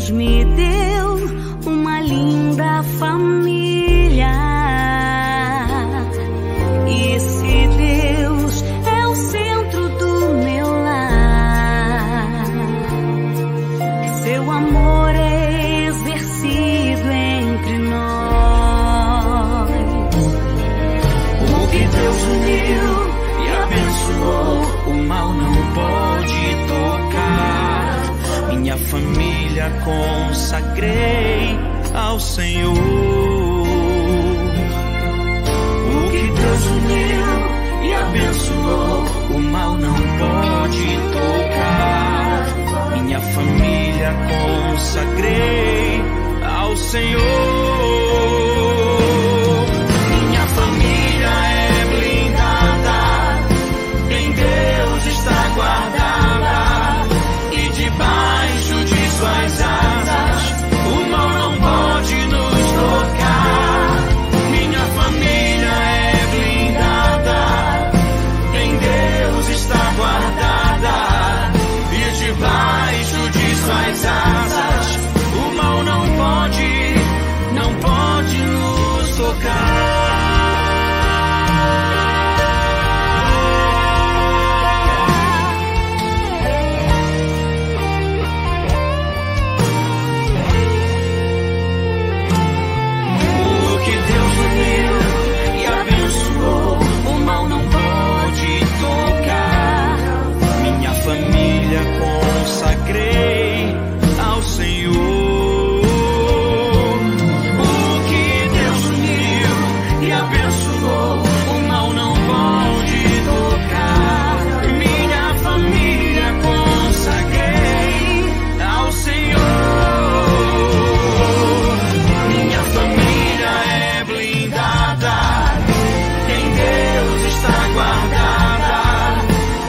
Deus me deu uma linda família. E se Deus é o centro do meu lar, seu amor é exercido entre nós. O que Deus uniu e abençoou, o mal não pode tocar. Minha família consagrei ao Senhor. O que Deus uniu e abençoou, o mal não pode tocar. Minha família consagrei ao Senhor. Minha família é blindada, em Deus está guardada, e debaixo de suas asas o mal não pode nos tocar. Minha família é blindada, em Deus está guardada, e debaixo de suas asas o mal não pode nos tocar. Família consagrei ao Senhor. O que Deus uniu e abençoou, o mal não pode tocar. Minha família consagrei ao Senhor. Minha família é blindada, em Deus está guardada,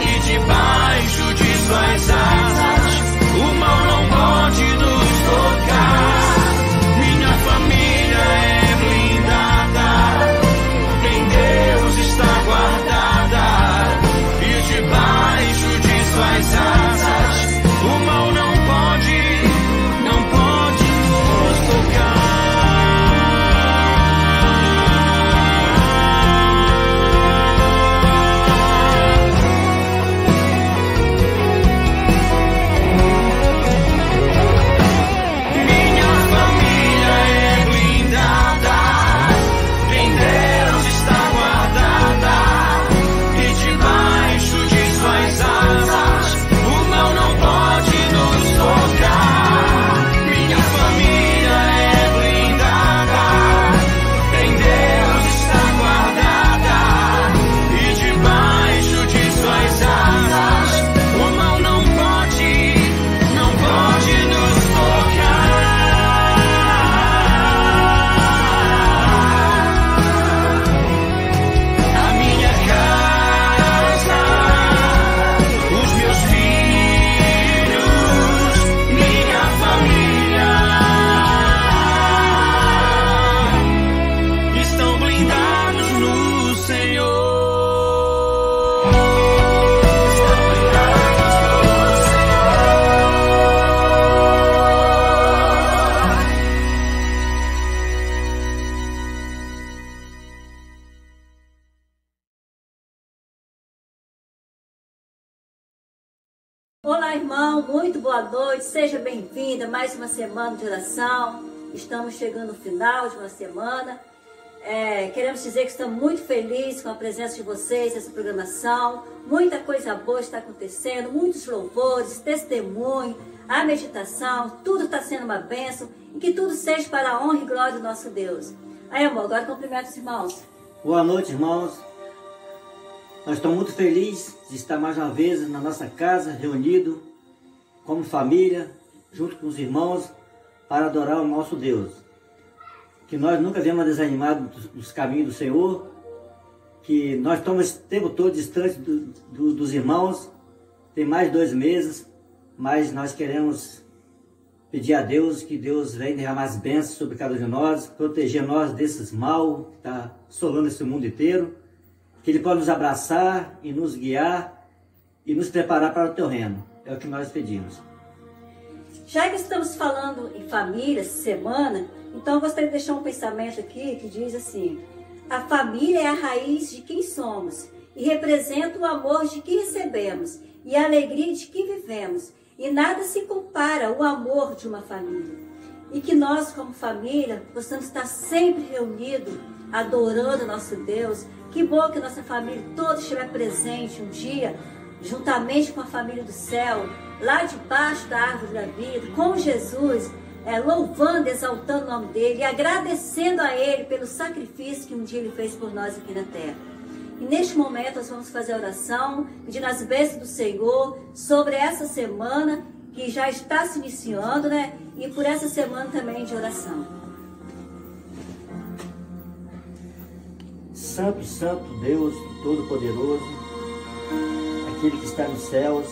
e debaixo de suas asas o mal não pode nos tocar. Minha família é blindada, em Deus está guardada, e debaixo de suas asas o mal não pode nos tocar. Olá, irmão, muito boa noite, seja bem-vindo a mais uma semana de oração. Estamos chegando no final de uma semana. Queremos dizer que estamos muito felizes com a presença de vocês nessa programação. Muita coisa boa está acontecendo, muitos louvores, testemunho, a meditação, tudo está sendo uma bênção e que tudo seja para a honra e glória do nosso Deus. Aí, amor, agora cumprimento os irmãos. Boa noite, irmãos. Nós estamos muito felizes de estar mais uma vez na nossa casa, reunido como família, junto com os irmãos, para adorar o nosso Deus. Que nós nunca viemos desanimados dos caminhos do Senhor, que nós estamos o tempo todo distantes dos irmãos, tem mais de 2 meses, mas nós queremos pedir a Deus que Deus venha derramar as bênçãos sobre cada um de nós, proteger nós desses mal que está assolando esse mundo inteiro, que Ele pode nos abraçar e nos guiar e nos preparar para o teu reino. É o que nós pedimos. Já que estamos falando em família essa semana, então eu gostaria de deixar um pensamento aqui que diz assim: a família é a raiz de quem somos e representa o amor de que recebemos e a alegria de que vivemos. E nada se compara ao amor de uma família. E que nós, como família, possamos estar sempre reunidos, adorando nosso Deus. Que bom que nossa família toda estiver presente um dia, juntamente com a família do céu, lá debaixo da árvore da vida, com Jesus, louvando, exaltando o nome dele e agradecendo a ele pelo sacrifício que um dia ele fez por nós aqui na terra. E neste momento nós vamos fazer a oração, pedindo as bênçãos do Senhor sobre essa semana que já está se iniciando, né? E por essa semana também de oração. Santo, Santo Deus Todo-Poderoso, aquele que está nos céus,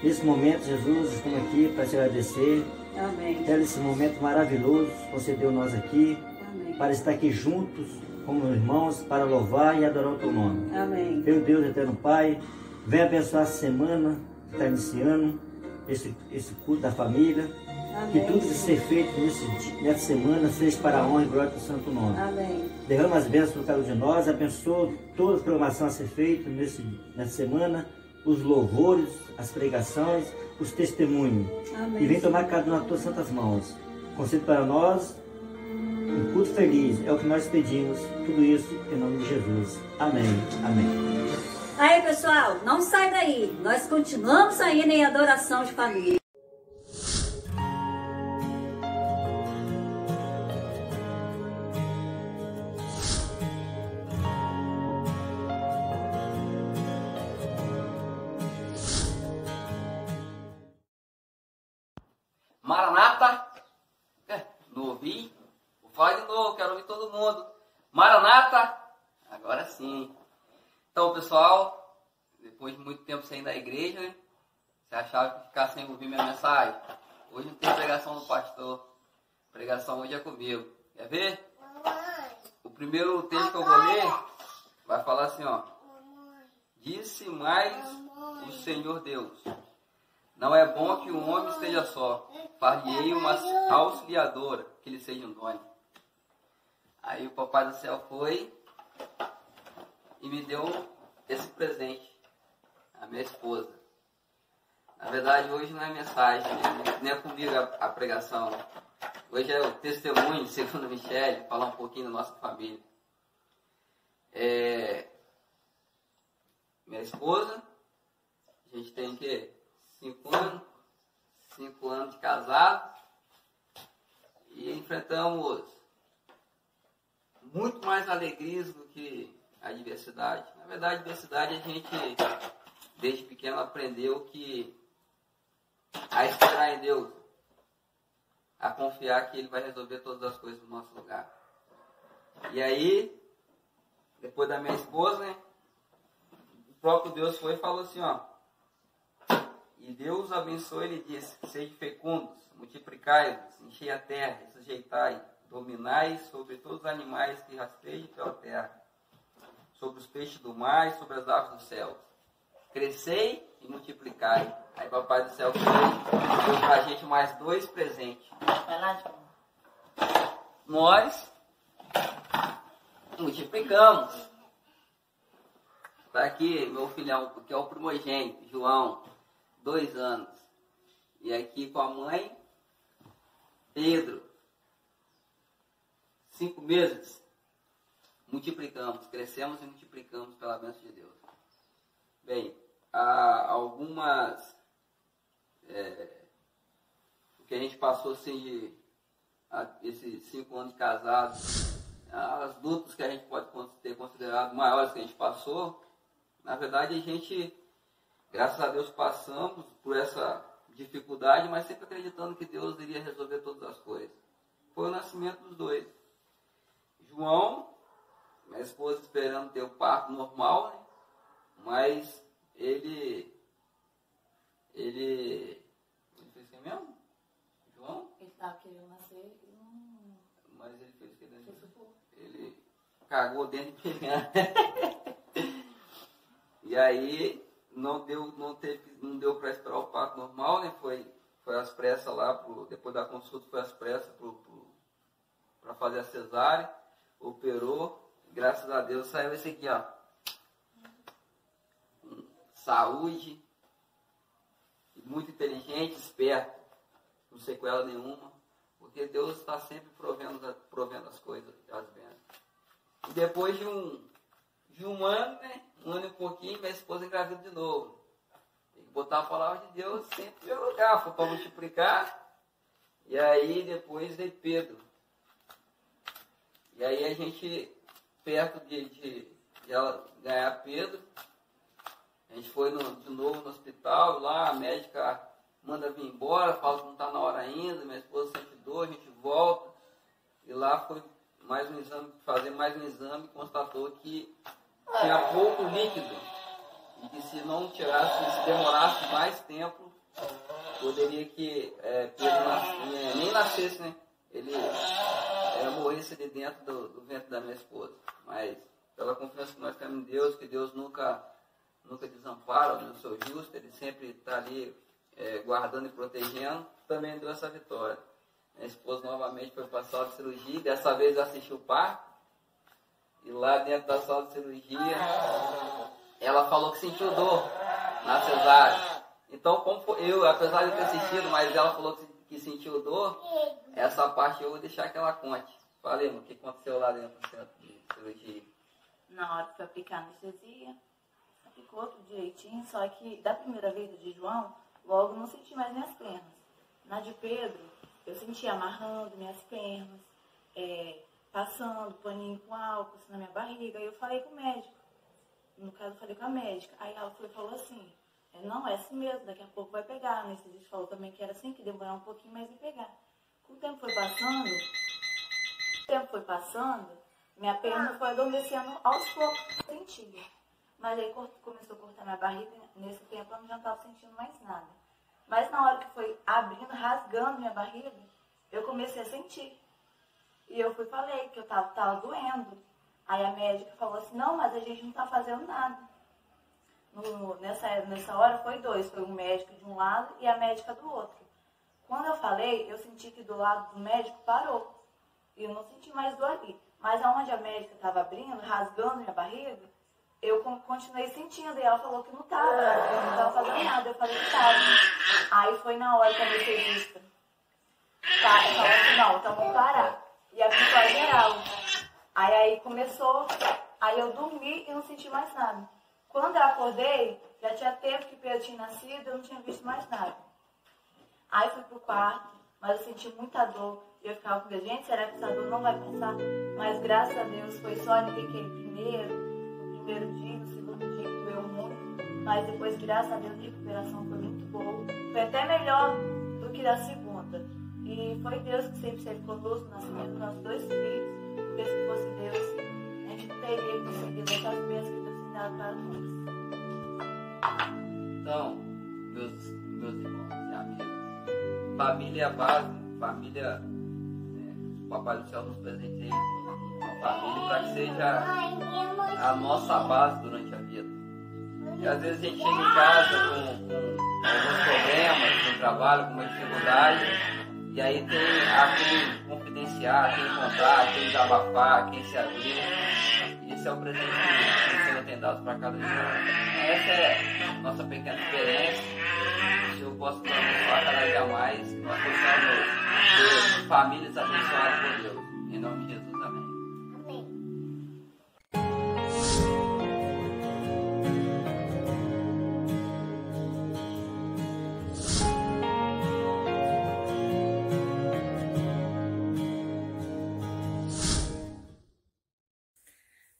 nesse momento, Jesus, estamos aqui para te agradecer. Amém. Pelo esse momento maravilhoso que você deu nós aqui. Amém. Para estar aqui juntos como irmãos, para louvar e adorar o teu nome. Amém. Meu Deus, eterno Pai, vem abençoar essa semana que está iniciando, esse culto da família. Amém. Que tudo que ser feito nessa semana seja para a honra e glória do santo nome. Amém. Derrama as bênçãos por cada um de nós, abençoa toda a programação a ser feita nessa semana, os louvores, as pregações, os testemunhos. Amém. E vem tomar cada um nas tuas santas mãos. Concede para nós um culto feliz, é o que nós pedimos, tudo isso em nome de Jesus. Amém. Amém. Aí, pessoal, não sai daí. Nós continuamos ainda em adoração de família. Maranata, não ouvi? Vou falar de novo, quero ouvir todo mundo. Maranata, agora sim. Então, pessoal, depois de muito tempo sem ir da igreja, né? Você achava que ficar sem ouvir minha mensagem? Hoje não tem pregação do pastor. A pregação hoje é comigo. Quer ver? O primeiro texto que eu vou ler vai falar assim, ó. Disse mais o Senhor Deus: não é bom que um homem esteja só. Far-lhe-ei uma auxiliadora, que lhe seja idônea. Aí o Papai do Céu foi e me deu esse presente, a minha esposa. Na verdade, hoje não é mensagem, nem é comigo a pregação. Hoje é o testemunho, segundo Michele, falar um pouquinho da nossa família. Minha esposa, a gente tem que 5 anos de casado e enfrentamos muito mais alegrias do que a adversidade. Na verdade, a adversidade a gente, desde pequeno, aprendeu a esperar em Deus, a confiar que Ele vai resolver todas as coisas no nosso lugar. E aí, depois da minha esposa, né, o próprio Deus foi e falou assim, ó. E Deus abençoou, ele disse: sede fecundos, multiplicai-vos, enchei a terra, sujeitai, dominai sobre todos os animais que rastejam pela terra, sobre os peixes do mar e sobre as aves do céu. Crescei e multiplicai. Aí Papai do Céu deu pra gente mais 2 presentes. Nós multiplicamos. Tá aqui meu filhão, que é o primogênito, João, 2 anos. E aqui com a mãe, Pedro, 5 meses. Multiplicamos, crescemos e multiplicamos pela bênção de Deus. Bem, há algumas... o que a gente passou assim, esses 5 anos de casado, as lutas que a gente pode ter considerado maiores que a gente passou, na verdade a gente, graças a Deus, passamos por essa dificuldade, mas sempre acreditando que Deus iria resolver todas as coisas. Foi o nascimento dos 2. João, minha esposa esperando ter o parto normal, né? Mas ele fez o que mesmo? João? Ele estava querendo nascer e não... Mas ele fez o que dentro? Ele cagou dentro de mim. E aí não deu para esperar o parto normal, né? foi às pressas lá, depois da consulta foi às pressas para fazer a cesárea, operou, graças a Deus saiu esse aqui, ó. Saúde, muito inteligente, esperto, não sequela nenhuma, porque Deus está sempre provendo as coisas, as bênçãos. E depois de um ano, né, um ano e um pouquinho, minha esposa engravida de novo. Tem que botar a palavra de Deus sempre em primeiro lugar, foi para multiplicar. E aí depois veio Pedro. E aí a gente, perto de ela ganhar Pedro, a gente foi de novo no hospital, lá a médica manda vir embora, fala que não está na hora ainda, minha esposa sente dor, a gente volta. E lá foi mais um exame, fazer mais um exame, constatou que tinha pouco líquido. E que se não tirasse, se demorasse mais tempo, poderia que Pedro nem nascesse, né? Ele morresse ali dentro do ventre da minha esposa. Mas pela confiança que nós temos em Deus, que Deus nunca desampara, eu sou justo, Ele sempre está ali guardando e protegendo, também deu essa vitória. Minha esposa novamente foi para a sala de cirurgia, dessa vez assistiu o parto, e lá dentro da sala de cirurgia, ela falou que sentiu dor na cesárea. Então, eu, apesar de ter assistido, mas ela falou que sentiu dor, essa parte eu vou deixar que ela conte. Falei, o que aconteceu lá dentro do centro de cirurgia? Na hora que foi aplicar anestesia, aplicou tudo direitinho, só que da primeira vez de João, logo não senti mais minhas pernas. Na de Pedro, eu senti amarrando minhas pernas, passando paninho com álcool na minha barriga. Aí eu falei com o médico. No caso, eu falei com a médica. Aí ela falou assim, não, é assim mesmo, daqui a pouco vai pegar. A anestesista falou também que era assim, que demorar um pouquinho mais em pegar. Com o tempo foi passando, minha perna foi adormecendo aos poucos, sentia. Mas aí começou a cortar minha barriga, nesse tempo eu não estava sentindo mais nada. Mas na hora que foi abrindo, rasgando minha barriga, eu comecei a sentir. E eu falei que eu tava doendo. Aí a médica falou assim, não, mas a gente não tá fazendo nada. Nessa hora foi dois, foi um médico de um lado e a médica do outro. Quando eu falei, eu senti que do lado do médico parou. E eu não senti mais dor ali. Mas aonde a médica estava abrindo, rasgando minha barriga, eu continuei sentindo. E ela falou que não estava fazendo nada. Eu falei que estava. Aí foi na hora que a anestesista falou assim, não, então vamos parar. E aplicou a geral. Aí começou, aí eu dormi e não senti mais nada. Quando eu acordei, já tinha tempo que Pedro tinha nascido, eu não tinha visto mais nada. Aí fui pro quarto, mas eu senti muita dor. E eu ficava com Deus, gente, será que essa dor não vai passar? Mas graças a Deus foi só ali aquele no primeiro dia, no segundo dia, doeu muito. Mas depois, graças a Deus, a recuperação foi muito boa. Foi até melhor do que da segunda. E foi Deus que sempre esteve conosco no nascimento dos nossos dois filhos. Porque se fosse Deus, a gente não teria conseguido essas bênçãos que Deus tem dado para nós. Então, meus irmãos e amigos, família é a base, família, o Papai do Céu nos presenteia uma família para que seja a nossa base durante a vida. E às vezes a gente chega em casa com alguns problemas no trabalho, com uma dificuldade, e aí tem a quem confidenciar, quem contar, quem desabafar, quem se abrir. Esse é o presente que o Senhor tem dado para cada um. Essa é a nossa pequena experiência. Que eu posso nos abençoar cada dia mais. Que nós possamos ter famílias abençoadas por Deus. Em nome de Jesus, amém.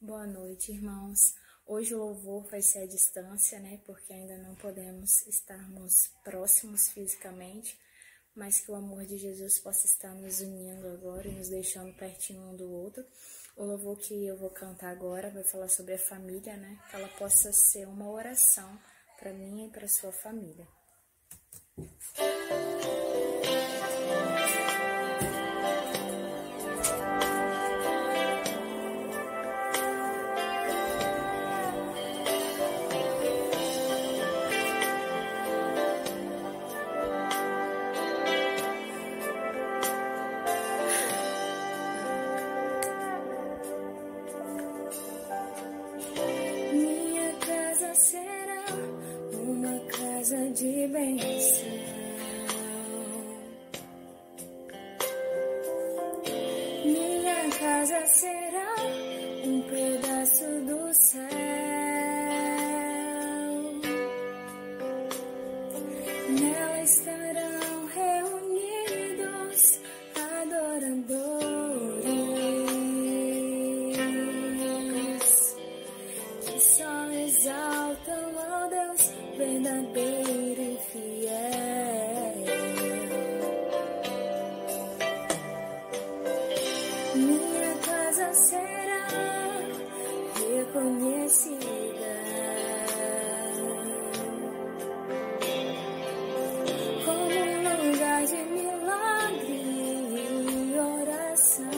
Boa noite, irmãos. Hoje o louvor vai ser à distância, né? Porque ainda não podemos estarmos próximos fisicamente, mas que o amor de Jesus possa estar nos unindo agora e nos deixando pertinho um do outro. O louvor que eu vou cantar agora vai falar sobre a família, né? Que ela possa ser uma oração para mim e para sua família. casa de bênção. Minha casa será um pedaço do céu. Nela estarão reunidos adoradores que só exaltam ao Deus verdadeiro e fiel. Minha casa será reconhecida como um lugar de milagre e oração,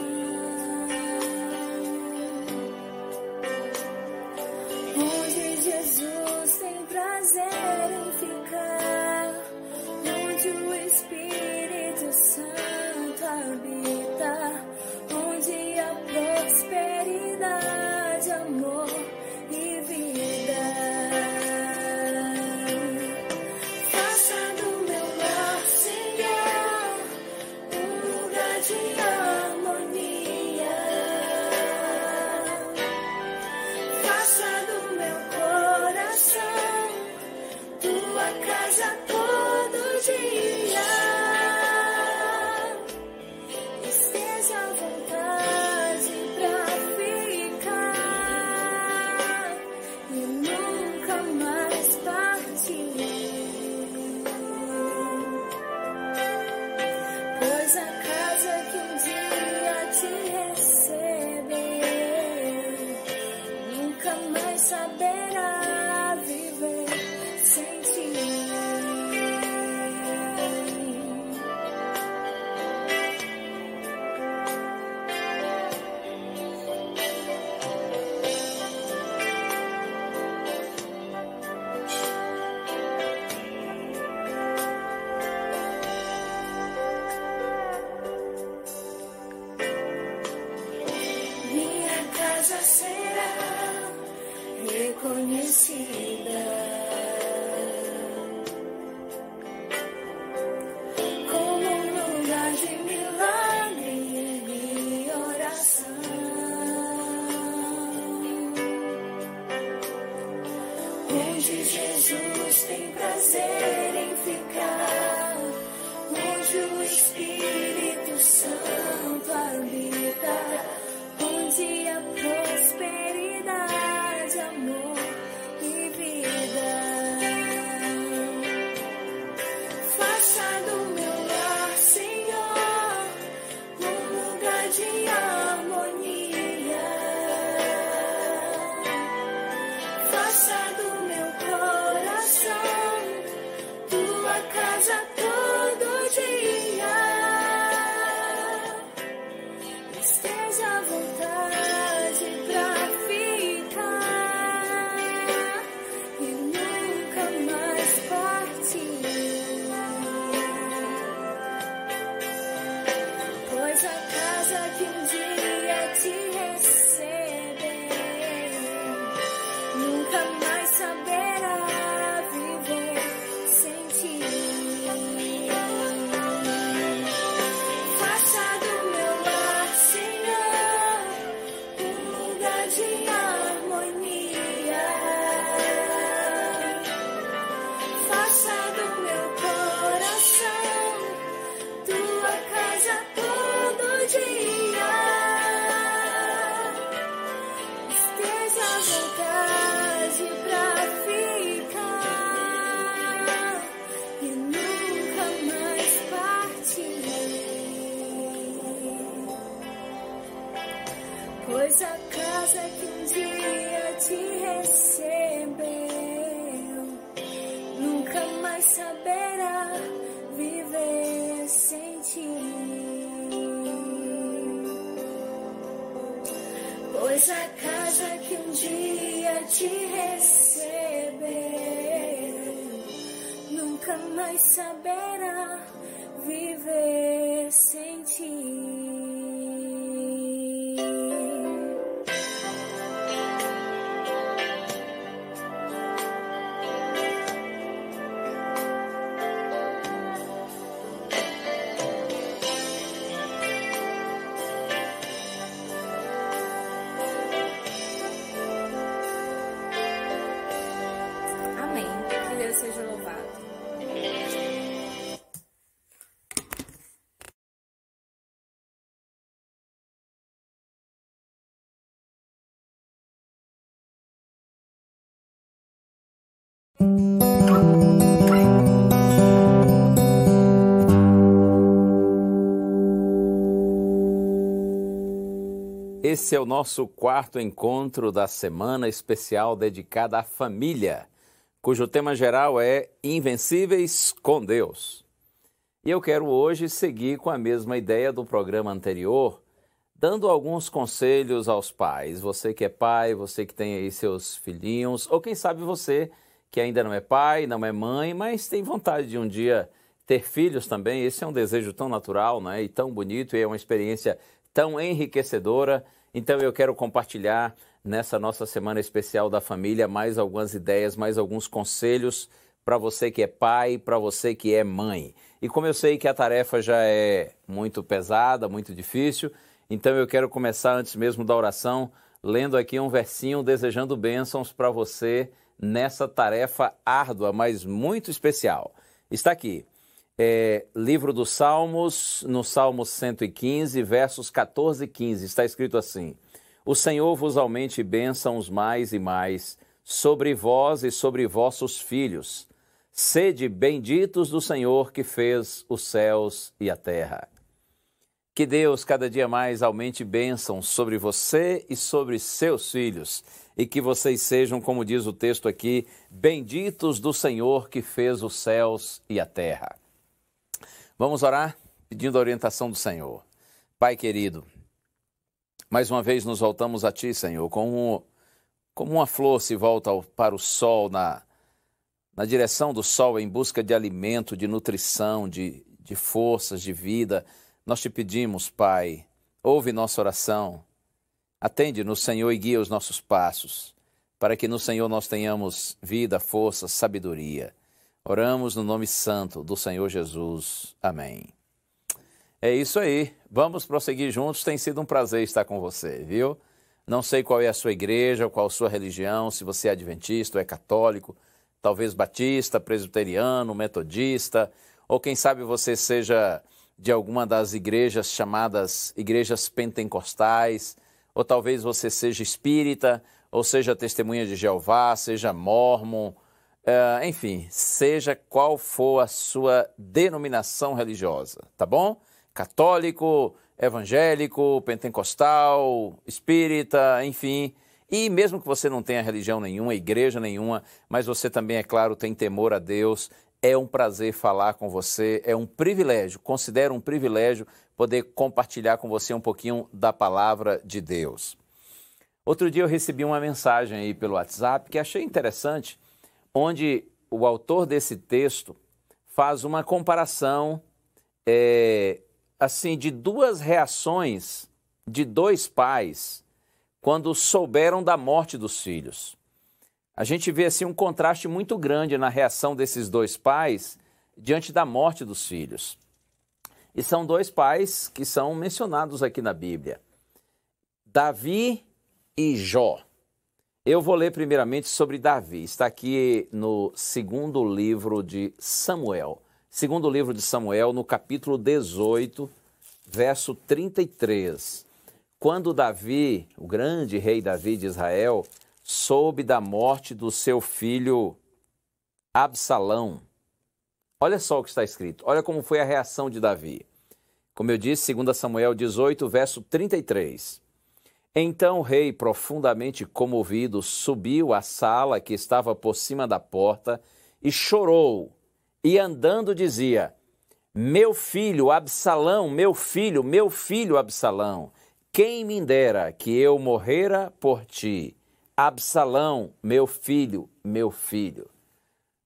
onde Jesus tem prazer em ficar, onde o Espírito Santo habita, onde há prosperidade, amor e vida. Faça do meu lar, Senhor, um lugar de harmonia. Faça do meu coração tua casa todo dia. Esteja à vontade pra ficar e nunca mais partir, pois a casa que um dia te recebeu nunca mais saberá viver sem ti. Minha casa será reconhecida como um lugar de milagre e oração, onde Jesus tem prazer em ficar, onde o Espírito Santo habita, onde há prosperidade, amor e vida. Faça do meu lar, Senhor, um lugar de harmonia. Faça do meu coração tua casa todo dia. Esteja à vontade pra ficar e nunca mais partir, pois a casa que um dia te recebeu nunca mais saberá viver sem ti. Faça do meu lar, Senhor, um lugar de harmonia. Faça do meu coração tua casa todo dia. Esteja à vontade pra ficar e nunca mais partir, pois a casa que um dia te recebeu nunca mais saberá viver sem ti, pois a casa que um dia te recebeu nunca mais saberá viver sem ti. seja louvado. Esse é o nosso quarto encontro da semana especial dedicada à família, cujo tema geral é Invencíveis com Deus. E eu quero hoje seguir com a mesma ideia do programa anterior, dando alguns conselhos aos pais. Você que é pai, você que tem aí seus filhinhos, ou quem sabe você que ainda não é pai, não é mãe, mas tem vontade de um dia ter filhos também. Esse é um desejo tão natural, né? E tão bonito, e é uma experiência tão enriquecedora. Então eu quero compartilhar nessa nossa semana especial da família mais algumas ideias, mais alguns conselhos para você que é pai, para você que é mãe. E como eu sei que a tarefa já é muito pesada, muito difícil, então eu quero começar antes mesmo da oração, lendo aqui um versinho desejando bênçãos para você nessa tarefa árdua, mas muito especial. Está aqui. Livro dos Salmos, no Salmo 115, versos 14 e 15, está escrito assim: O Senhor vos aumente bênçãos mais e mais, sobre vós e sobre vossos filhos. Sede benditos do Senhor que fez os céus e a terra. Que Deus cada dia mais aumente bênçãos sobre você e sobre seus filhos, e que vocês sejam, como diz o texto aqui, benditos do Senhor que fez os céus e a terra. Vamos orar pedindo a orientação do Senhor. Pai querido, mais uma vez nos voltamos a Ti, Senhor, como uma flor se volta para o sol, na direção do sol, em busca de alimento, de nutrição, de forças, de vida. Nós Te pedimos, Pai, ouve nossa oração, atende-nos, Senhor, e guia os nossos passos, para que no Senhor nós tenhamos vida, força, sabedoria. Oramos no nome santo do Senhor Jesus. Amém. É isso aí. Vamos prosseguir juntos. Tem sido um prazer estar com você, viu? Não sei qual é a sua igreja, qual a sua religião, se você é adventista ou é católico, talvez batista, presbiteriano, metodista, ou quem sabe você seja de alguma das igrejas chamadas igrejas pentecostais, ou talvez você seja espírita, ou seja testemunha de Jeová, seja mórmon, enfim, seja qual for a sua denominação religiosa, tá bom? Católico, evangélico, pentecostal, espírita, enfim. E mesmo que você não tenha religião nenhuma, igreja nenhuma, mas você também, é claro, tem temor a Deus, é um prazer falar com você, é um privilégio, considero um privilégio poder compartilhar com você um pouquinho da palavra de Deus. Outro dia eu recebi uma mensagem aí pelo WhatsApp que achei interessante, onde o autor desse texto faz uma comparação assim, de duas reações de dois pais quando souberam da morte dos filhos. A gente vê assim um contraste muito grande na reação desses dois pais diante da morte dos filhos. E são dois pais que são mencionados aqui na Bíblia, Davi e Jó. Eu vou ler primeiramente sobre Davi. Está aqui no segundo livro de Samuel. Segundo livro de Samuel, no capítulo 18, verso 33. Quando Davi, o grande rei Davi de Israel, soube da morte do seu filho Absalão. Olha só o que está escrito. Olha como foi a reação de Davi. Como eu disse, 2 Samuel 18, verso 33. Então o rei, profundamente comovido, subiu à sala que estava por cima da porta e chorou. E andando dizia: Meu filho Absalão, meu filho Absalão, quem me dera que eu morrera por ti. Absalão, meu filho, meu filho.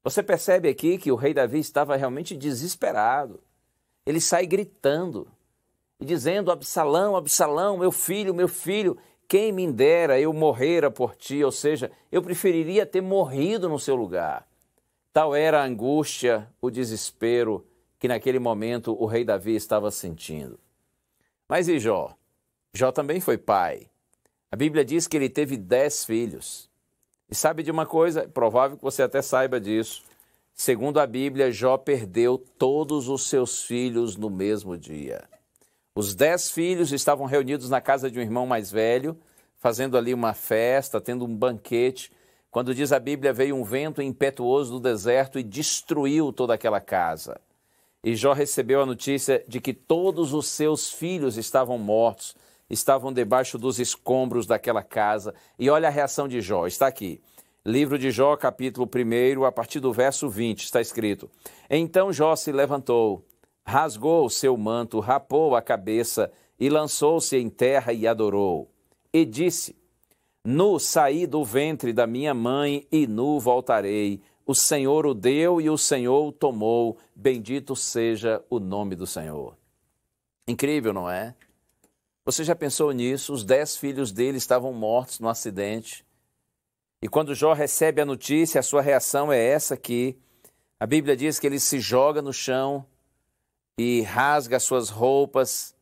Você percebe aqui que o rei Davi estava realmente desesperado. Ele sai gritando e dizendo: Absalão, Absalão, meu filho, quem me dera eu morrera por ti, ou seja, eu preferiria ter morrido no seu lugar. Tal era a angústia, o desespero que naquele momento o rei Davi estava sentindo. Mas e Jó? Jó também foi pai. A Bíblia diz que ele teve 10 filhos. E sabe de uma coisa? É provável que você até saiba disso. Segundo a Bíblia, Jó perdeu todos os seus filhos no mesmo dia. Os 10 filhos estavam reunidos na casa de um irmão mais velho, fazendo ali uma festa, tendo um banquete. Quando diz a Bíblia, veio um vento impetuoso do deserto e destruiu toda aquela casa. E Jó recebeu a notícia de que todos os seus filhos estavam mortos, estavam debaixo dos escombros daquela casa. E olha a reação de Jó, está aqui. Livro de Jó, capítulo 1, a partir do verso 20, está escrito: Então Jó se levantou, rasgou o seu manto, rapou a cabeça e lançou-se em terra e adorou. E disse: Nu saí do ventre da minha mãe e nu voltarei. O Senhor o deu e o Senhor o tomou. Bendito seja o nome do Senhor. Incrível, não é? Você já pensou nisso? Os 10 filhos dele estavam mortos no acidente. E quando Jó recebe a notícia, a sua reação é essa aqui. A Bíblia diz que ele se joga no chão e rasga as suas roupas.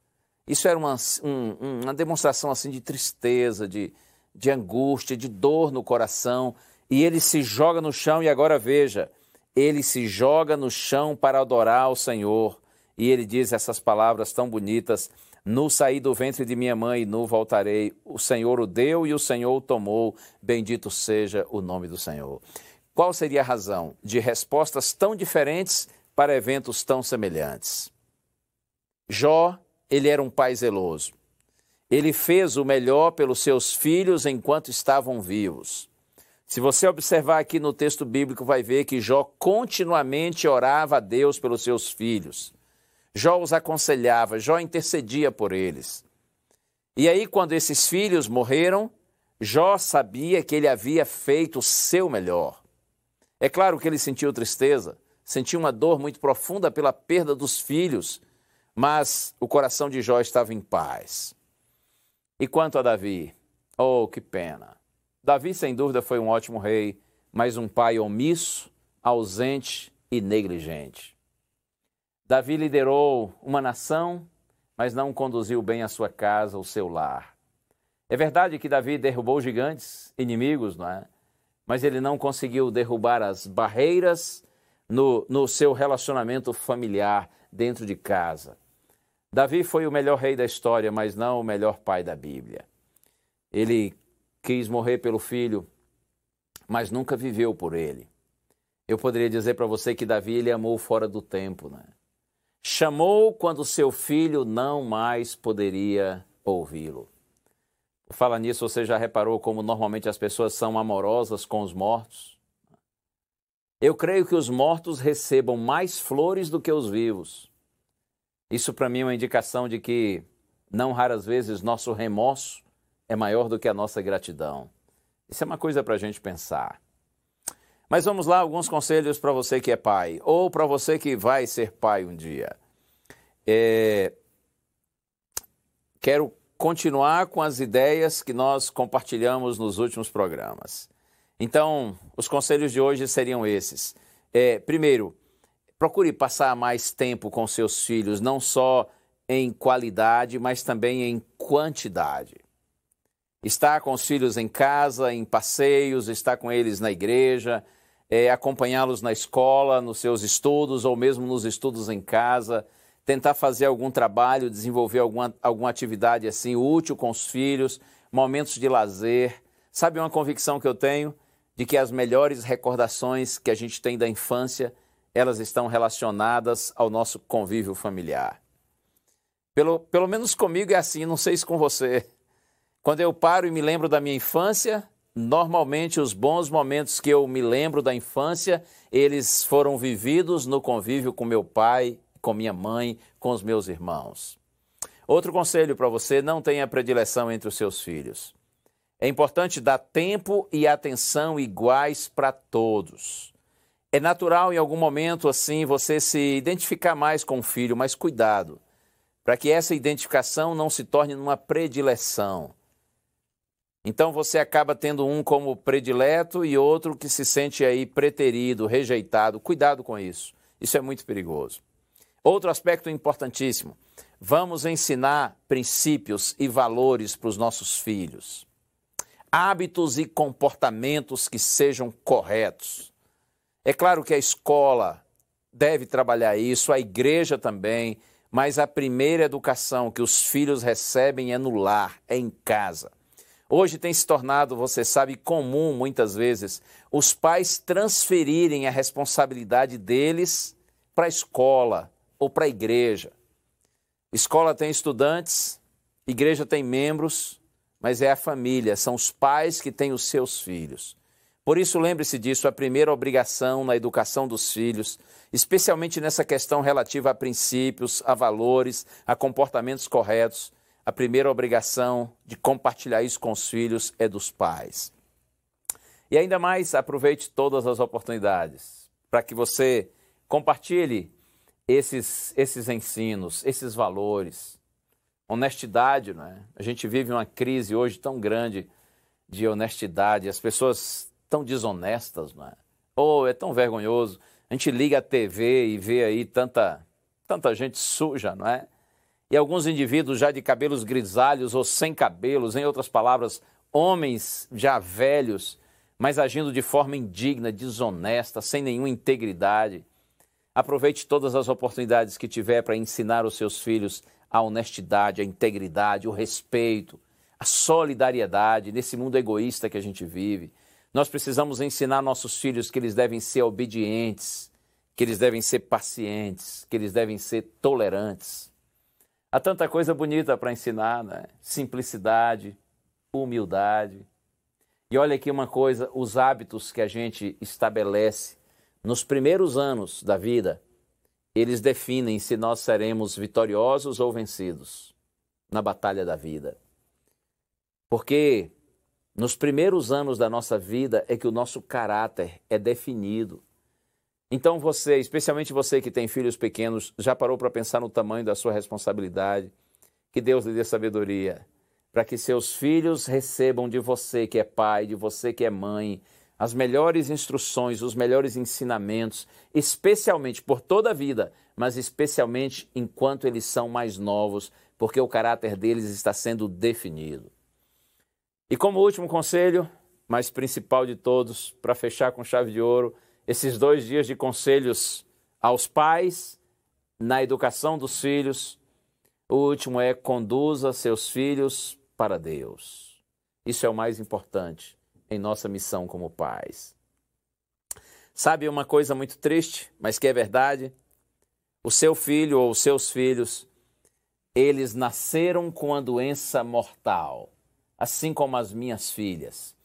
Isso era uma demonstração assim de tristeza, de angústia, de dor no coração. E ele se joga no chão e agora veja, ele se joga no chão para adorar ao Senhor. E ele diz essas palavras tão bonitas: Nu saí do ventre de minha mãe e nu voltarei. O Senhor o deu e o Senhor o tomou. Bendito seja o nome do Senhor. Qual seria a razão de respostas tão diferentes para eventos tão semelhantes? Jó, ele era um pai zeloso. Ele fez o melhor pelos seus filhos enquanto estavam vivos. Se você observar aqui no texto bíblico, vai ver que Jó continuamente orava a Deus pelos seus filhos. Jó os aconselhava, Jó intercedia por eles. E aí, quando esses filhos morreram, Jó sabia que ele havia feito o seu melhor. É claro que ele sentiu tristeza, sentiu uma dor muito profunda pela perda dos filhos, mas o coração de Jó estava em paz. E quanto a Davi? Oh, que pena! Davi, sem dúvida, foi um ótimo rei, mas um pai omisso, ausente e negligente. Davi liderou uma nação, mas não conduziu bem a sua casa, o seu lar. É verdade que Davi derrubou gigantes, inimigos, não é? Mas ele não conseguiu derrubar as barreiras no seu relacionamento familiar dentro de casa. Davi foi o melhor rei da história, mas não o melhor pai da Bíblia. Ele quis morrer pelo filho, mas nunca viveu por ele. Eu poderia dizer para você que Davi ele amou fora do tempo, né? Chamou quando seu filho não mais poderia ouvi-lo. Fala nisso, você já reparou como normalmente as pessoas são amorosas com os mortos? Eu creio que os mortos recebam mais flores do que os vivos. Isso para mim é uma indicação de que, não raras vezes, nosso remorso é maior do que a nossa gratidão. Isso é uma coisa para a gente pensar. Mas vamos lá, alguns conselhos para você que é pai, ou para você que vai ser pai um dia. Quero continuar com as ideias que nós compartilhamos nos últimos programas. Então, os conselhos de hoje seriam esses. Primeiro, procure passar mais tempo com seus filhos, não só em qualidade, mas também em quantidade. Estar com os filhos em casa, em passeios, estar com eles na igreja, acompanhá-los na escola, nos seus estudos ou mesmo nos estudos em casa, tentar fazer algum trabalho, desenvolver alguma atividade assim útil com os filhos, momentos de lazer. Sabe uma convicção que eu tenho? De que as melhores recordações que a gente tem da infância, elas estão relacionadas ao nosso convívio familiar. Pelo menos comigo é assim, não sei se com você. Quando eu paro e me lembro da minha infância, normalmente os bons momentos que eu me lembro da infância, eles foram vividos no convívio com meu pai, com minha mãe, com os meus irmãos. Outro conselho para você, não tenha predileção entre os seus filhos. É importante dar tempo e atenção iguais para todos. É natural em algum momento assim você se identificar mais com o filho, mas cuidado, para que essa identificação não se torne numa predileção. Então você acaba tendo um como predileto e outro que se sente aí preterido, rejeitado. Cuidado com isso. Isso é muito perigoso. Outro aspecto importantíssimo. Vamos ensinar princípios e valores para os nossos filhos. Hábitos e comportamentos que sejam corretos. É claro que a escola deve trabalhar isso, a igreja também, mas a primeira educação que os filhos recebem é no lar, é em casa. Hoje tem se tornado, você sabe, comum muitas vezes os pais transferirem a responsabilidade deles para a escola ou para a igreja. Escola tem estudantes, igreja tem membros, mas é a família, são os pais que têm os seus filhos. Por isso, lembre-se disso, a primeira obrigação na educação dos filhos, especialmente nessa questão relativa a princípios, a valores, a comportamentos corretos, a primeira obrigação de compartilhar isso com os filhos é dos pais. E ainda mais, aproveite todas as oportunidades para que você compartilhe esses ensinos, esses valores. Honestidade, não é? A gente vive uma crise hoje tão grande de honestidade, as pessoas tão desonestas, não é? Oh, é tão vergonhoso. A gente liga a TV e vê aí tanta gente suja, não é? E alguns indivíduos já de cabelos grisalhos ou sem cabelos, em outras palavras, homens já velhos, mas agindo de forma indigna, desonesta, sem nenhuma integridade. Aproveite todas as oportunidades que tiver para ensinar os seus filhos a honestidade, a integridade, o respeito, a solidariedade nesse mundo egoísta que a gente vive. Nós precisamos ensinar nossos filhos que eles devem ser obedientes, que eles devem ser pacientes, que eles devem ser tolerantes. Há tanta coisa bonita para ensinar, né? Simplicidade, humildade. E olha aqui uma coisa, os hábitos que a gente estabelece nos primeiros anos da vida, eles definem se nós seremos vitoriosos ou vencidos na batalha da vida. Porque nos primeiros anos da nossa vida é que o nosso caráter é definido. Então você, especialmente você que tem filhos pequenos, já parou para pensar no tamanho da sua responsabilidade? Que Deus lhe dê sabedoria para que seus filhos recebam de você que é pai, de você que é mãe, as melhores instruções, os melhores ensinamentos, especialmente por toda a vida, mas especialmente enquanto eles são mais novos, porque o caráter deles está sendo definido. E como último conselho, mas principal de todos, para fechar com chave de ouro, esses 2 dias de conselhos aos pais, na educação dos filhos, o último é: conduza seus filhos para Deus. Isso é o mais importante em nossa missão como pais. Sabe uma coisa muito triste, mas que é verdade? O seu filho ou os seus filhos, eles nasceram com a doença mortal, assim como as minhas filhas.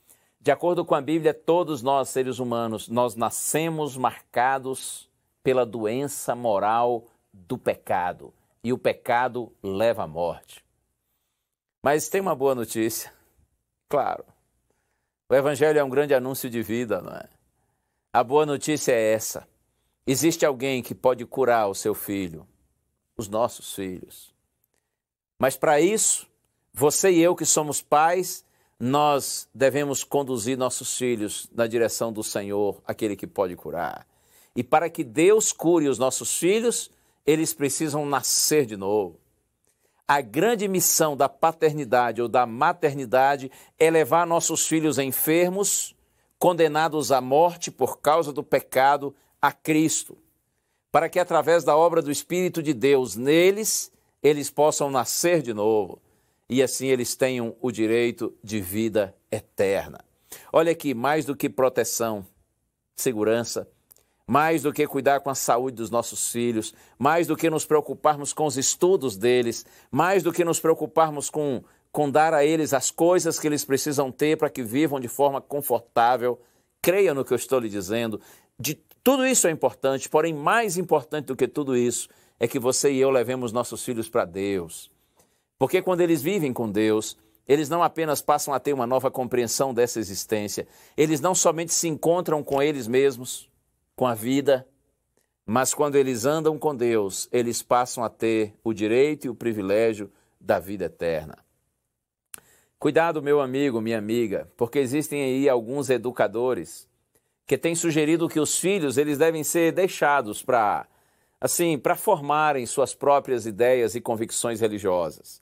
De acordo com a Bíblia, todos nós, seres humanos, nós nascemos marcados pela doença moral do pecado. E o pecado leva à morte. Mas tem uma boa notícia. Claro, o Evangelho é um grande anúncio de vida, não é? A boa notícia é essa. Existe alguém que pode curar o seu filho, os nossos filhos. Mas para isso, você e eu que somos pais, nós devemos conduzir nossos filhos na direção do Senhor, aquele que pode curar. E para que Deus cure os nossos filhos, eles precisam nascer de novo. A grande missão da paternidade ou da maternidade é levar nossos filhos enfermos, condenados à morte por causa do pecado, a Cristo, para que através da obra do Espírito de Deus neles, eles possam nascer de novo. E assim eles tenham o direito de vida eterna. Olha aqui, mais do que proteção, segurança, mais do que cuidar com a saúde dos nossos filhos, mais do que nos preocuparmos com os estudos deles, mais do que nos preocuparmos com dar a eles as coisas que eles precisam ter para que vivam de forma confortável, creia no que eu estou lhe dizendo, tudo isso é importante, porém mais importante do que tudo isso é que você e eu levemos nossos filhos para Deus. Porque quando eles vivem com Deus, eles não apenas passam a ter uma nova compreensão dessa existência, eles não somente se encontram com eles mesmos, com a vida, mas quando eles andam com Deus, eles passam a ter o direito e o privilégio da vida eterna. Cuidado, meu amigo, minha amiga, porque existem aí alguns educadores que têm sugerido que os filhos eles devem ser deixados para formarem suas próprias ideias e convicções religiosas.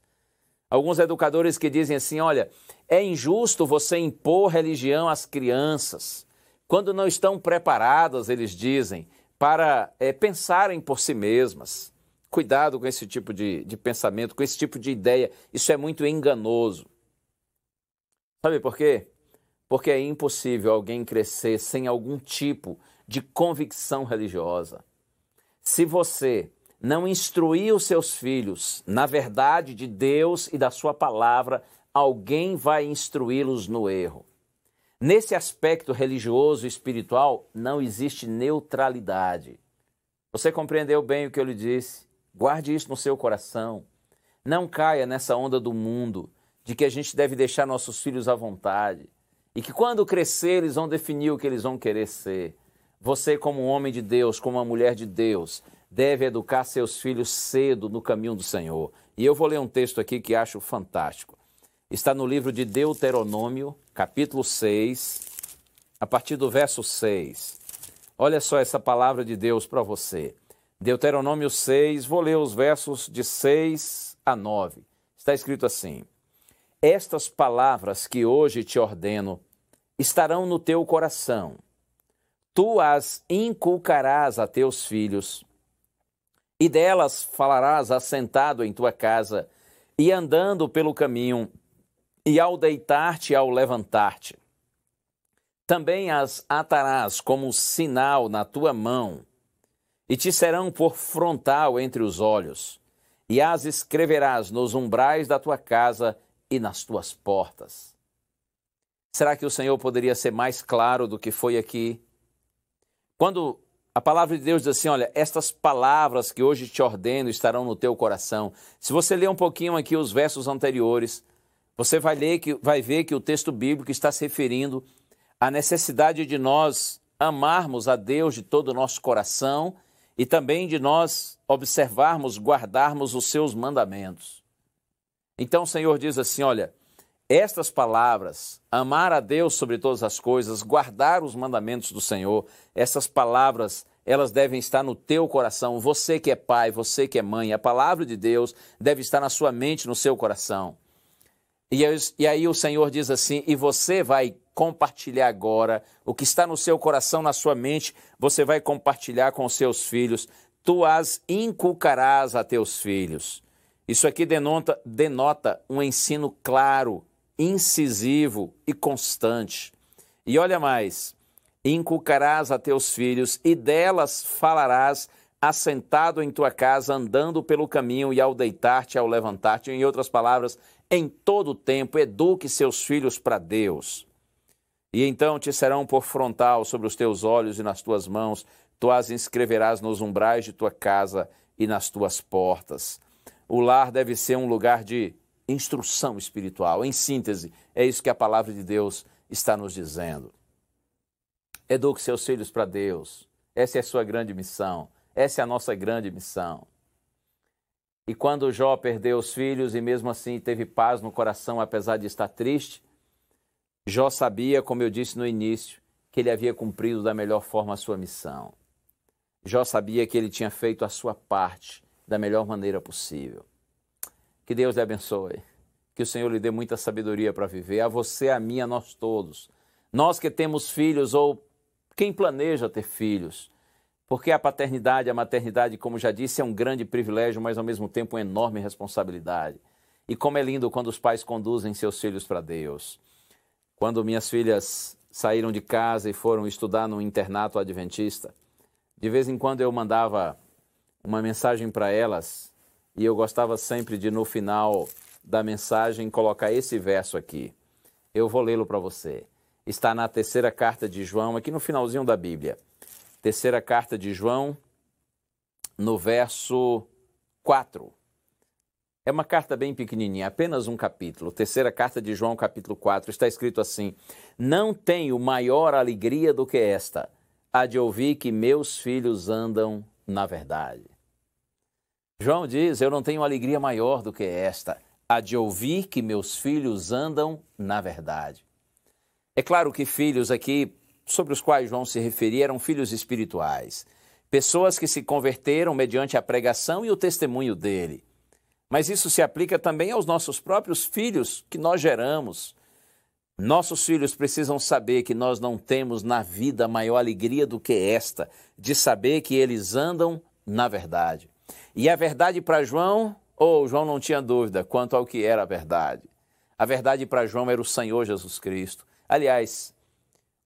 Alguns educadores que dizem assim, olha, é injusto você impor religião às crianças, quando não estão preparadas, eles dizem, para pensarem por si mesmas. Cuidado com esse tipo de pensamento, com esse tipo de ideia. Isso é muito enganoso. Sabe por quê? Porque é impossível alguém crescer sem algum tipo de convicção religiosa. Se você não instruir os seus filhos na verdade de Deus e da sua palavra, alguém vai instruí-los no erro. Nesse aspecto religioso e espiritual, não existe neutralidade. Você compreendeu bem o que eu lhe disse? Guarde isso no seu coração. Não caia nessa onda do mundo, de que a gente deve deixar nossos filhos à vontade. E que quando crescer, eles vão definir o que eles vão querer ser. Você, como um homem de Deus, como uma mulher de Deus, deve educar seus filhos cedo no caminho do Senhor. E eu vou ler um texto aqui que acho fantástico. Está no livro de Deuteronômio, capítulo 6, a partir do verso 6. Olha só essa palavra de Deus para você. Deuteronômio 6, vou ler os versos de 6 a 9. Está escrito assim: estas palavras que hoje te ordeno estarão no teu coração. Tu as inculcarás a teus filhos, e delas falarás assentado em tua casa, e andando pelo caminho, e ao deitar-te e ao levantar-te. Também as atarás como sinal na tua mão, e te serão por frontal entre os olhos, e as escreverás nos umbrais da tua casa e nas tuas portas. Será que o Senhor poderia ser mais claro do que foi aqui? Quando a palavra de Deus diz assim, olha, estas palavras que hoje te ordeno estarão no teu coração. Se você ler um pouquinho aqui os versos anteriores, você vai ver que o texto bíblico está se referindo à necessidade de nós amarmos a Deus de todo o nosso coração e também de nós observarmos, guardarmos os seus mandamentos. Então o Senhor diz assim, olha, estas palavras, amar a Deus sobre todas as coisas, guardar os mandamentos do Senhor, essas palavras, elas devem estar no teu coração. Você que é pai, você que é mãe, a palavra de Deus deve estar na sua mente, no seu coração. E aí o Senhor diz assim, e você vai compartilhar agora o que está no seu coração, na sua mente, você vai compartilhar com os seus filhos, tu as inculcarás a teus filhos. Isso aqui denota um ensino claro, incisivo e constante. E olha mais, inculcarás a teus filhos e delas falarás assentado em tua casa, andando pelo caminho e ao deitar-te, ao levantar-te. Em outras palavras, em todo o tempo, eduque seus filhos para Deus. E então te serão por frontal sobre os teus olhos e nas tuas mãos, tu as inscreverás nos umbrais de tua casa e nas tuas portas. O lar deve ser um lugar de instrução espiritual. Em síntese, é isso que a palavra de Deus está nos dizendo. Eduque seus filhos para Deus. Essa é a sua grande missão. Essa é a nossa grande missão. E quando Jó perdeu os filhos e mesmo assim teve paz no coração, apesar de estar triste, Jó sabia, como eu disse no início, que ele havia cumprido da melhor forma a sua missão. Jó sabia que ele tinha feito a sua parte da melhor maneira possível. Que Deus lhe abençoe. Que o Senhor lhe dê muita sabedoria para viver. A você, a mim, a nós todos. Nós que temos filhos ou quem planeja ter filhos. Porque a paternidade, a maternidade, como já disse, é um grande privilégio, mas ao mesmo tempo uma enorme responsabilidade. E como é lindo quando os pais conduzem seus filhos para Deus. Quando minhas filhas saíram de casa e foram estudar no internato adventista, de vez em quando eu mandava uma mensagem para elas e eu gostava sempre de, no final da mensagem, colocar esse verso aqui. Eu vou lê-lo para você. Está na terceira carta de João, aqui no finalzinho da Bíblia. Terceira carta de João, no verso 4. É uma carta bem pequenininha, apenas um capítulo. Terceira carta de João, capítulo 4, está escrito assim: não tenho maior alegria do que esta, a de ouvir que meus filhos andam na verdade. João diz, eu não tenho alegria maior do que esta, a de ouvir que meus filhos andam na verdade. É claro que filhos aqui, sobre os quais João se referia, eram filhos espirituais. Pessoas que se converteram mediante a pregação e o testemunho dele. Mas isso se aplica também aos nossos próprios filhos que nós geramos. Nossos filhos precisam saber que nós não temos na vida maior alegria do que esta, de saber que eles andam na verdade. E a verdade para João, João não tinha dúvida quanto ao que era a verdade. A verdade para João era o Senhor Jesus Cristo. Aliás,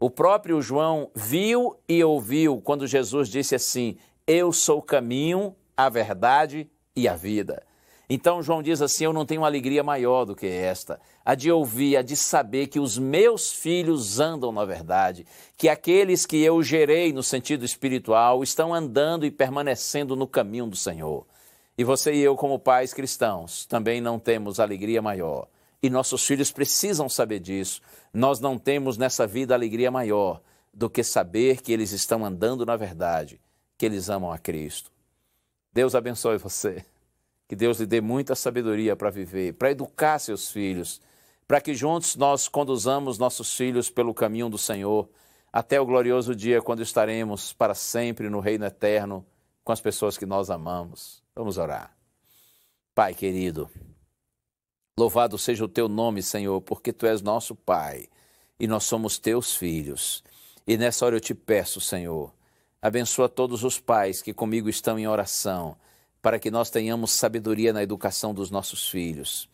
o próprio João viu e ouviu quando Jesus disse assim: eu sou o caminho, a verdade e a vida. Então João diz assim: eu não tenho uma alegria maior do que esta, a de ouvir, a de saber que os meus filhos andam na verdade, que aqueles que eu gerei no sentido espiritual estão andando e permanecendo no caminho do Senhor. E você e eu, como pais cristãos, também não temos alegria maior. E nossos filhos precisam saber disso. Nós não temos nessa vida alegria maior do que saber que eles estão andando na verdade, que eles amam a Cristo. Deus abençoe você. Que Deus lhe dê muita sabedoria para viver, para educar seus filhos, para que juntos nós conduzamos nossos filhos pelo caminho do Senhor, até o glorioso dia quando estaremos para sempre no reino eterno com as pessoas que nós amamos. Vamos orar. Pai querido, louvado seja o teu nome, Senhor, porque tu és nosso Pai e nós somos teus filhos. E nessa hora eu te peço, Senhor, abençoa todos os pais que comigo estão em oração, para que nós tenhamos sabedoria na educação dos nossos filhos.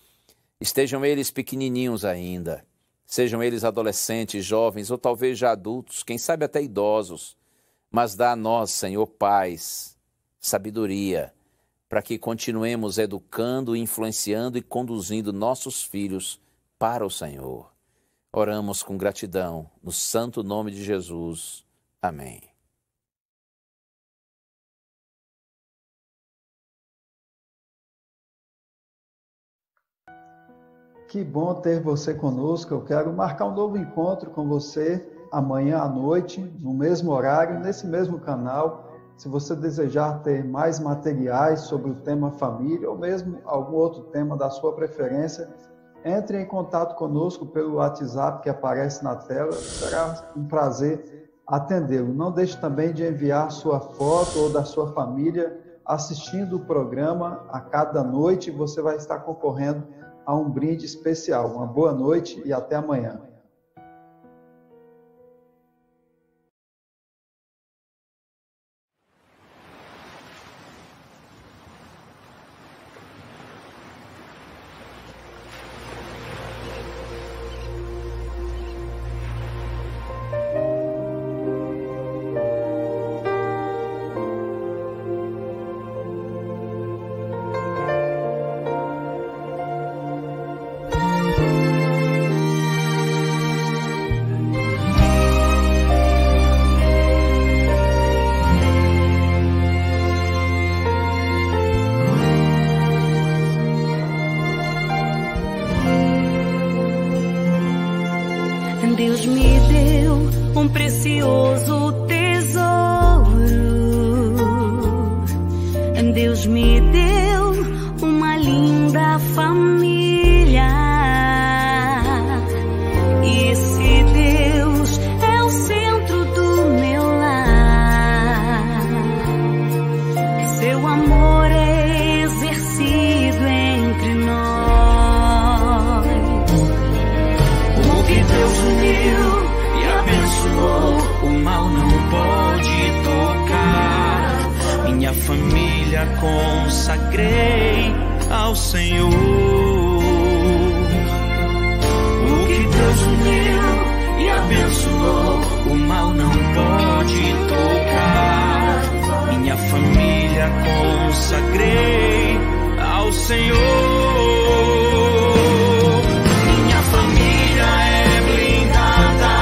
Estejam eles pequenininhos ainda, sejam eles adolescentes, jovens ou talvez já adultos, quem sabe até idosos, mas dá a nós, Senhor, pais, sabedoria, para que continuemos educando, influenciando e conduzindo nossos filhos para o Senhor. Oramos com gratidão, no santo nome de Jesus. Amém. Que bom ter você conosco. Eu quero marcar um novo encontro com você amanhã à noite, no mesmo horário, nesse mesmo canal. Se você desejar ter mais materiais sobre o tema família ou mesmo algum outro tema da sua preferência, entre em contato conosco pelo WhatsApp que aparece na tela. Será um prazer atendê-lo. Não deixe também de enviar sua foto ou da sua família assistindo o programa a cada noite. Você vai estar concorrendo a um brinde especial. Uma boa noite e até amanhã. Deus me deu um precioso tesouro. Deus me deu uma linda família. E esse Deus é o centro do meu lar. Seu amor é exercido entre nós. O que Deus uniu e abençoou, o mal não pode tocar. Minha família consagrei ao Senhor. O que Deus uniu e abençoou, o mal não pode tocar. Minha família consagrei ao Senhor. Minha família é blindada,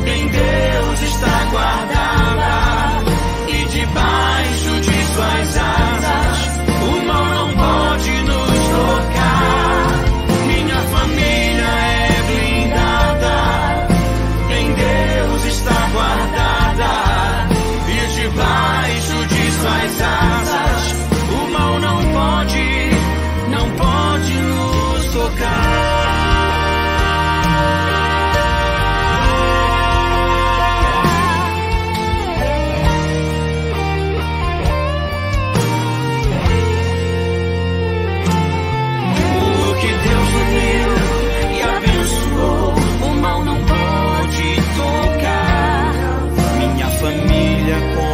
em Deus está guardada, e debaixo de suas asas o mal não pode nos tocar. Minha família é blindada, em Deus está guardada, e debaixo de suas asas o mal não pode nos tocar. conta.